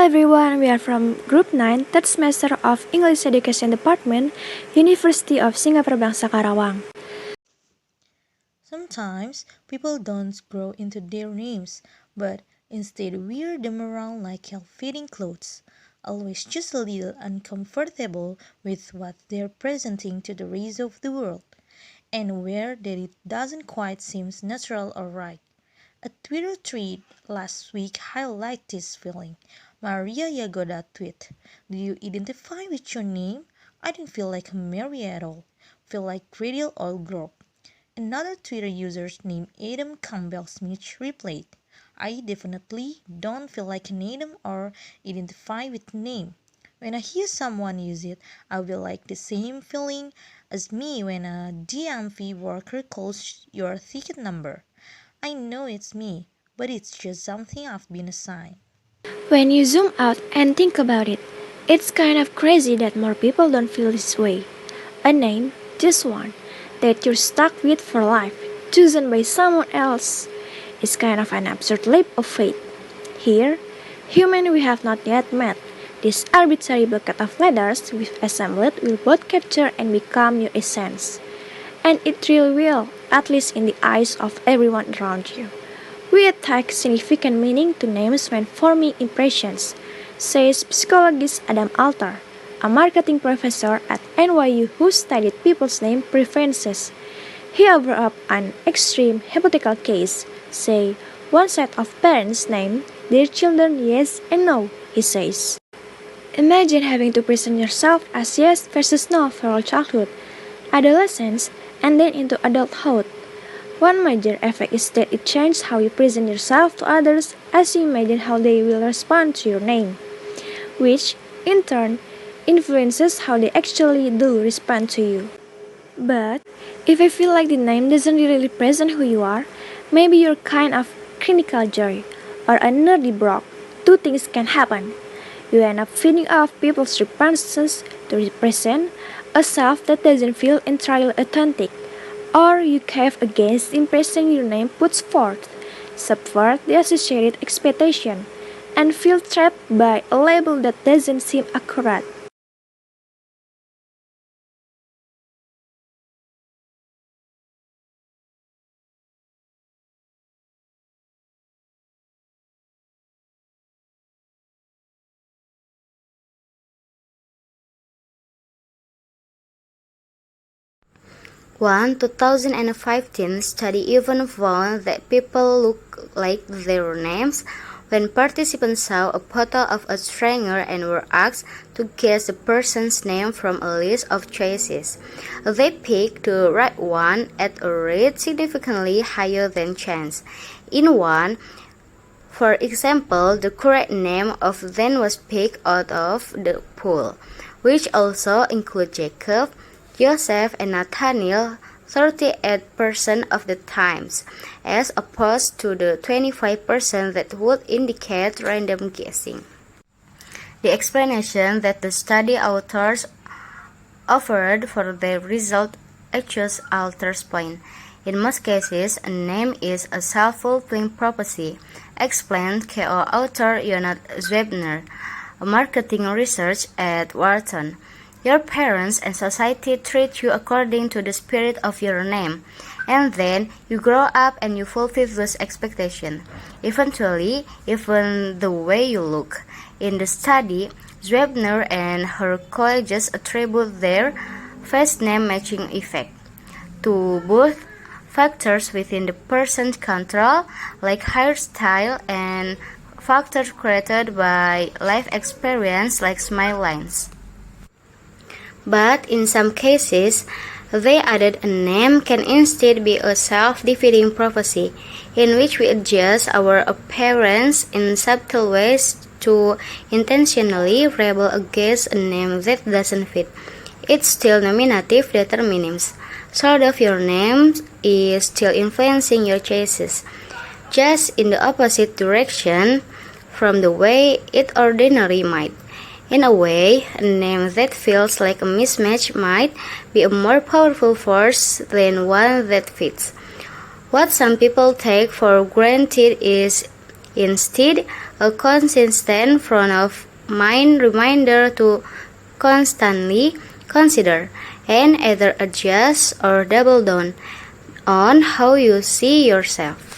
everyone, we are from Group 9, third semester of English Education Department, University of Singaperbangsa, Karawang. Sometimes people don't grow into their names, but instead wear them around like ill-fitting clothes, always just a little uncomfortable with what they're presenting to the rest of the world, and where that it doesn't quite seem natural or right. A Twitter tweet last week highlighted this feeling. Maria Yagoda tweet, "Do you identify with your name? I don't feel like Mary at all. Feel like Radial Oil Group." Another Twitter user named Adam Campbell Smith replied, "I definitely don't feel like an Adam or identify with name. When I hear someone use it, I will like the same feeling as me when a DMV worker calls your ticket number. I know it's me, but it's just something I've been assigned." When you zoom out and think about it, it's kind of crazy that more people don't feel this way. A name, just one, that you're stuck with for life, chosen by someone else, is kind of an absurd leap of faith. Here, human we have not yet met, this arbitrary bucket of letters we've assembled will both capture and become your essence. And it really will, at least in the eyes of everyone around you. We attach significant meaning to names when forming impressions, says psychologist Adam Alter, a marketing professor at NYU who studied people's name preferences. He offered up an extreme hypothetical case, say, one set of parents name their children yes and no, he says. Imagine having to present yourself as yes versus no for childhood, adolescence, and then into adulthood. One major effect is that it changes how you present yourself to others as you imagine how they will respond to your name, which, in turn, influences how they actually do respond to you. But, if I feel like the name doesn't really represent who you are, maybe you're kind of clinical joy or a nerdy brock. Two things can happen. You end up feeding off people's responses to represent a self that doesn't feel entirely authentic, or you cave against the impression your name puts forth, subvert the associated expectation, and feel trapped by a label that doesn't seem accurate. One 2015 study even found that people look like their names when participants saw a photo of a stranger and were asked to guess the person's name from a list of choices. They picked the right one at a rate significantly higher than chance. In one, for example, the correct name of then was picked out of the pool, which also include Jacob, Joseph, and Nathaniel 38% of the times, as opposed to the 25% that would indicate random guessing. The explanation that the study authors offered for their result echoes Alter's point. In most cases, a name is a self-fulfilling prophecy, explained KO author Jonathan Zwebner, a marketing researcher at Wharton. Your parents and society treat you according to the spirit of your name, and then you grow up and you fulfill those expectations. Eventually, even the way you look. In the study, Zwebner and her colleagues attribute their face name matching effect to both factors within the person's control, like hairstyle, and factors created by life experience, like smile lines. But in some cases, they added a name can instead be a self-defeating prophecy, in which we adjust our appearance in subtle ways to intentionally rebel against a name that doesn't fit. It's still nominative determinism, sort of your name is still influencing your choices, just in the opposite direction from the way it ordinarily might. In a way, a name that feels like a mismatch might be a more powerful force than one that fits. What some people take for granted is Instead, a consistent front of mind reminder to constantly consider and either adjust or double down on how you see yourself.